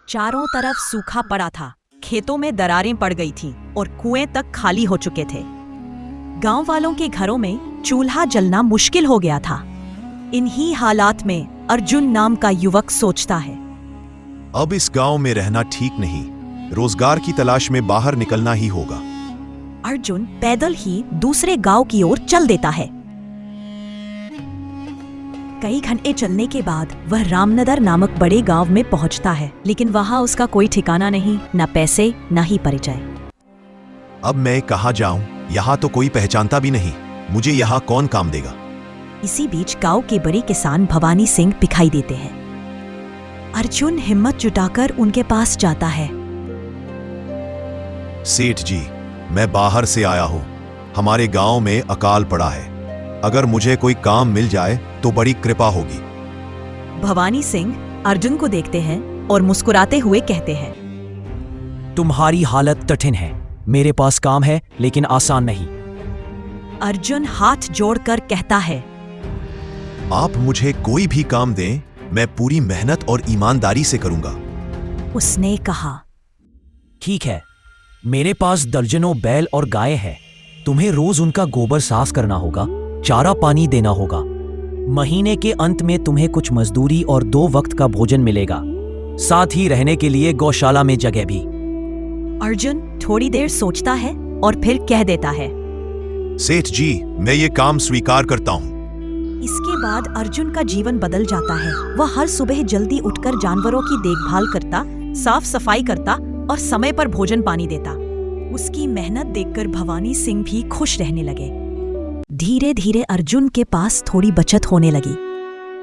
चारों तरफ सूखा पड़ा था, खेतों में दरारें पड़ गई थीं और कुएं तक खाली हो चुके थे। गांव वालों के घरों में चूल्हा जलना मुश्किल हो गया था। इन्हीं हालात में अर्जुन नाम का युवक सोचता है, अब इस गांव में रहना ठीक नहीं, रोजगार की तलाश में बाहर निकलना ही होगा। अर्जुन पैदल ही दूसरे गांव की ओर चल देता है। कई घंटे चलने के बाद वह रामनगर नामक बड़े गांव में पहुंचता है, लेकिन वहां उसका कोई ठिकाना नहीं, न पैसे न ही परिचय। अब मैं कहाँ जाऊं? यहाँ तो कोई पहचानता भी नहीं, मुझे यहाँ कौन काम देगा? इसी बीच गांव के बड़े किसान भवानी सिंह दिखाई देते हैं। अर्जुन हिम्मत जुटाकर उनके पास जाता है। सेठ जी, मैं बाहर से आया हूँ, हमारे गांव में अकाल पड़ा है, अगर मुझे कोई काम मिल जाए तो बड़ी कृपा होगी। भवानी सिंह अर्जुन को देखते हैं और मुस्कुराते हुए कहते हैं, तुम्हारी हालत कठिन है, मेरे पास काम है लेकिन आसान नहीं। अर्जुन हाथ जोड़कर कहता है, आप मुझे कोई भी काम दें, मैं पूरी मेहनत और ईमानदारी से करूंगा। उसने कहा, ठीक है, मेरे पास दर्जनों बैल और गाय है, तुम्हें रोज उनका गोबर साफ करना होगा, चारा पानी देना होगा। महीने के अंत में तुम्हें कुछ मजदूरी और 2 वक्त का भोजन मिलेगा, साथ ही रहने के लिए गौशाला में जगह भी। अर्जुन थोड़ी देर सोचता है और फिर कह देता है, सेठ जी, मैं ये काम स्वीकार करता हूँ। इसके बाद अर्जुन का जीवन बदल जाता है। वह हर सुबह जल्दी उठकर जानवरों की देखभाल करता, साफ सफाई करता और समय पर भोजन पानी देता। उसकी मेहनत देखकर भवानी सिंह भी खुश रहने लगे। धीरे धीरे अर्जुन के पास थोड़ी बचत होने लगी।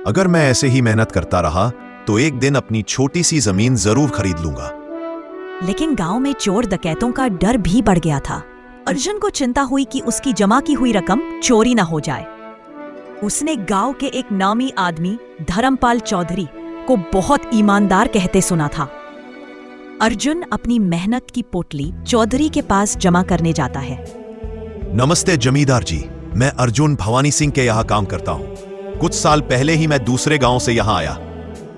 अगर मैं ऐसे ही मेहनत करता रहा तो एक दिन अपनी छोटी सी जमीन जरूर खरीद लूंगा। लेकिन गांव में चोर डकैतों का डर भी बढ़ गया था। अर्जुन को चिंता हुई कि उसकी जमा की हुई रकम चोरी न हो जाए। उसने गांव के एक नामी आदमी धर्मपाल चौधरी को बहुत ईमानदार कहते सुना था। अर्जुन अपनी मेहनत की पोटली चौधरी के पास जमा करने जाता है। नमस्ते जमींदार जी, मैं अर्जुन भवानी सिंह के यहाँ काम करता हूँ। कुछ साल पहले ही मैं दूसरे गांव से यहाँ आया।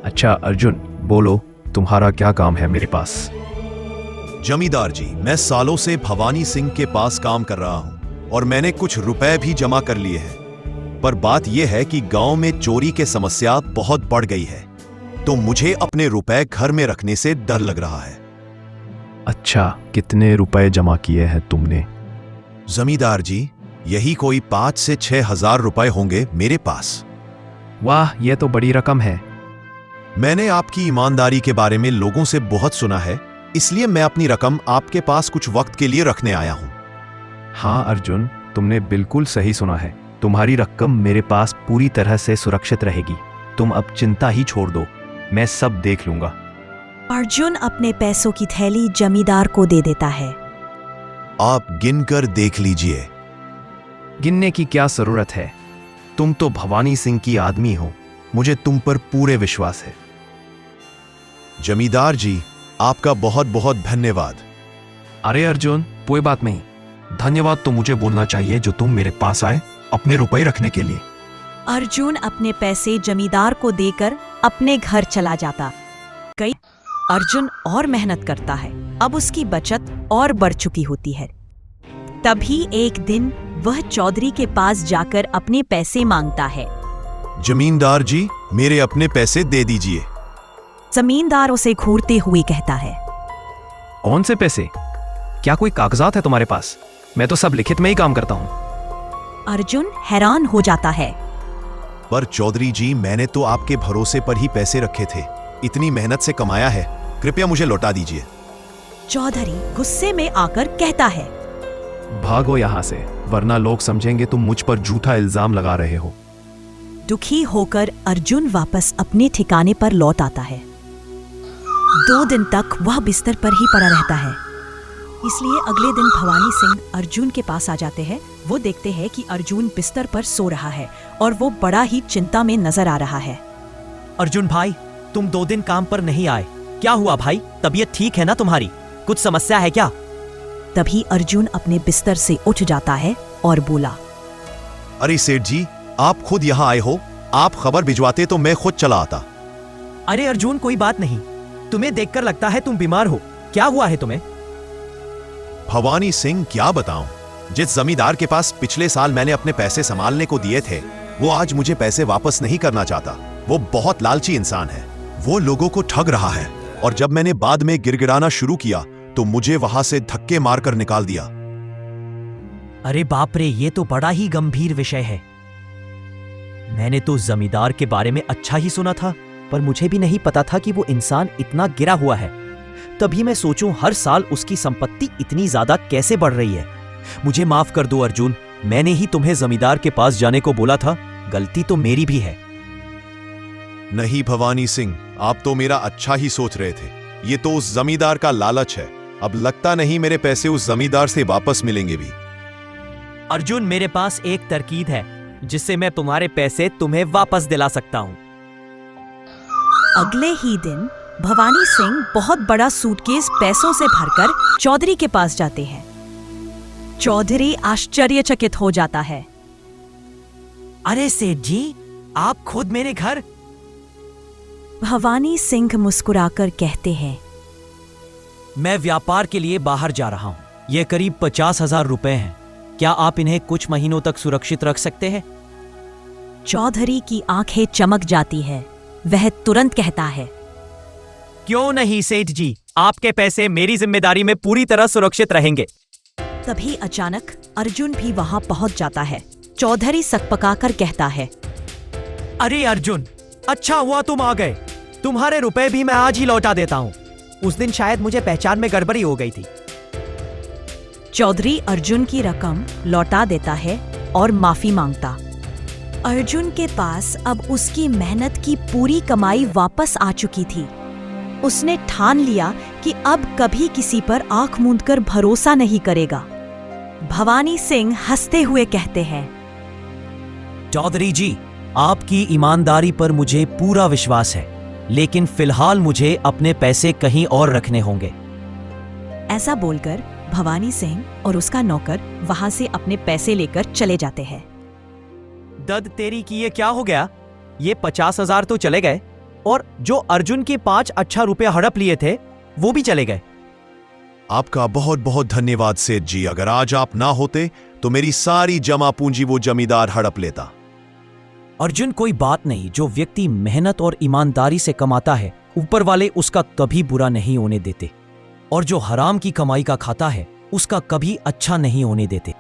अच्छा अर्जुन, बोलो तुम्हारा क्या काम है मेरे पास? जमींदार जी, मैं सालों से भवानी सिंह के पास काम कर रहा हूँ और मैंने कुछ रुपए भी जमा कर लिए हैं, पर बात यह है कि गांव में चोरी की समस्या बहुत बढ़ गई है, तो मुझे अपने रुपए घर में रखने से डर लग रहा है। अच्छा, कितने रुपए जमा किए हैं तुमने? जमींदार जी, यही कोई 5 से 6 हजार रुपए होंगे मेरे पास। वाह, यह तो बड़ी रकम है। मैंने आपकी ईमानदारी के बारे में लोगों से बहुत सुना है, इसलिए मैं अपनी रकम आपके पास कुछ वक्त के लिए रखने आया हूं। हाँ अर्जुन, तुमने बिल्कुल सही सुना है, तुम्हारी रकम मेरे पास पूरी तरह से सुरक्षित रहेगी। तुम अब चिंता ही छोड़ दो, मैं सब देख लूंगा। अर्जुन अपने पैसों की थैली जमींदार को दे देता है। आप गिनकर देख लीजिए। गिनने की क्या जरूरत है, तुम तो भवानी सिंह की आदमी हो, मुझे तुम पर पूरे विश्वास है। जमींदार जी, आपका बहुत बहुत धन्यवाद। अरे अर्जुन, कोई बात नहीं, धन्यवाद तो मुझे बोलना चाहिए जो तुम मेरे पास आए अपने रुपए रखने के लिए। अर्जुन अपने पैसे जमींदार को देकर अपने घर चला जाता। कई अर्जुन और मेहनत करता है, अब उसकी बचत और बढ़ चुकी होती है। तभी एक दिन वह चौधरी के पास जाकर अपने पैसे मांगता है। जमींदार जी, मेरे अपने पैसे दे दीजिए। जमींदार उसे घूरते हुए कहता है, कौन से पैसे? क्या कोई कागजात है तुम्हारे पास? मैं तो सब लिखित में ही काम करता हूँ। अर्जुन हैरान हो जाता है। पर चौधरी जी, मैंने तो आपके भरोसे पर ही पैसे रखे थे, इतनी मेहनत से कमाया है, कृपया मुझे लौटा दीजिए। चौधरी गुस्से में आकर कहता है, भागो यहाँ से, वरना लोग समझेंगे तुम मुझ पर झूठा इल्जाम लगा रहे हो। दुखी होकर अर्जुन वापस अपने ठिकाने पर लौट आता है। 2 दिन तक वह बिस्तर पर ही पड़ा रहता है। इसलिए अगले दिन भवानी सिंह अर्जुन के पास आ जाते हैं। वो देखते हैं कि अर्जुन बिस्तर पर सो रहा है और वो बड़ा ही चिंता में नजर आ रहा है। अर्जुन भाई, तुम 2 दिन काम पर नहीं आए, क्या हुआ भाई? तबीयत ठीक है ना तुम्हारी? कुछ समस्या है क्या? तभी अर्जुन अपने बिस्तर से उठ जाता है और बोला, अरे सेठ जी, आप खुद यहाँ आए हो, आप खबर भिजवाते तो मैं खुद चला आता। अरे अर्जुन, कोई बात नहीं, तुम्हें देखकर लगता है तुम बीमार हो। क्या हुआ है तुम्हें? भवानी सिंह, क्या बताऊं? जिस जमींदार के पास पिछले साल मैंने अपने पैसे संभालने को दिए थे, वो आज मुझे पैसे वापस नहीं करना चाहता। वो बहुत लालची इंसान है। वो लोगों को ठग रहा है, और जब मैंने बाद में गिड़गिड़ाना शुरू किया तो मुझे वहां से धक्के मारकर निकाल दिया। अरे बाप रे, ये तो बड़ा ही गंभीर विषय है। मैंने तो जमींदार के बारे में अच्छा ही सुना था, पर मुझे भी नहीं पता था कि वो इंसान इतना गिरा हुआ है। तभी मैं सोचूं हर साल उसकी संपत्ति इतनी ज्यादा कैसे बढ़ रही है। मुझे माफ कर दो अर्जुन, मैंने ही तुम्हें जमींदार के पास जाने को बोला था। गलती तो मेरी भी है। नहीं भवानी सिंह, आप तो मेरा अच्छा ही सोच रहे थे। ये तो उस जमींदार का लालच है। अब लगता नहीं मेरे पैसे उस जमींदार से वापस मिलेंगे भी। अर्जुन, मेरे पास एक तरकीब है जिससे मैं तुम्हारे पैसे तुम्हें वापस दिला सकता हूं। अगले ही दिन भवानी सिंह बहुत बड़ा सूटकेस पैसों से भरकर चौधरी के पास जाते हैं। चौधरी आश्चर्यचकित हो जाता है। अरे सेठ जी, आप खुद मेरे घर? भवानी सिंह मुस्कुराकर कहते हैं, मैं व्यापार के लिए बाहर जा रहा हूं। ये करीब 50,000 रुपए हैं। क्या आप इन्हें कुछ महीनों तक सुरक्षित रख सकते हैं? चौधरी की आंखें चमक जाती है। वह तुरंत कहता है, क्यों नहीं सेठ जी, आपके पैसे मेरी जिम्मेदारी में पूरी तरह सुरक्षित रहेंगे। तभी अचानक अर्जुन भी वहां पहुंच जाता है। चौधरी सकपकाकर कहता है, अरे अर्जुन, अच्छा हुआ तुम आ गए। तुम्हारे रुपए भी मैं आज ही लौटा देता हूँ। उस दिन शायद मुझे पहचान में गड़बड़ी हो गई थी। चौधरी अर्जुन की रकम लौटा देता है और माफी मांगता। अर्जुन के पास अब उसकी मेहनत की पूरी कमाई वापस आ चुकी थी। उसने ठान लिया कि अब कभी किसी पर आंख मूंदकर भरोसा नहीं करेगा। भवानी सिंह हंसते हुए कहते हैं, चौधरी जी, आपकी ईमानदारी पर मुझे पूरा विश्वास है, लेकिन फिलहाल मुझे अपने पैसे कहीं और रखने होंगे। ऐसा बोलकर भवानी सिंह और उसका नौकर वहां से अपने पैसे लेकर चले जाते हैं। दद तेरी की, ये क्या हो गया? ये 50,000 तो चले गए, और जो अर्जुन के 5 अच्छा रुपए हड़प लिए थे वो भी चले गए। आपका बहुत बहुत धन्यवाद सेठ जी। अगर आज आप ना होते तो मेरी सारी जमा पूंजी वो जमींदार हड़प लेता। अर्जुन, कोई बात नहीं। जो व्यक्ति मेहनत और ईमानदारी से कमाता है, ऊपर वाले उसका कभी बुरा नहीं होने देते, और जो हराम की कमाई का खाता है उसका कभी अच्छा नहीं होने देते।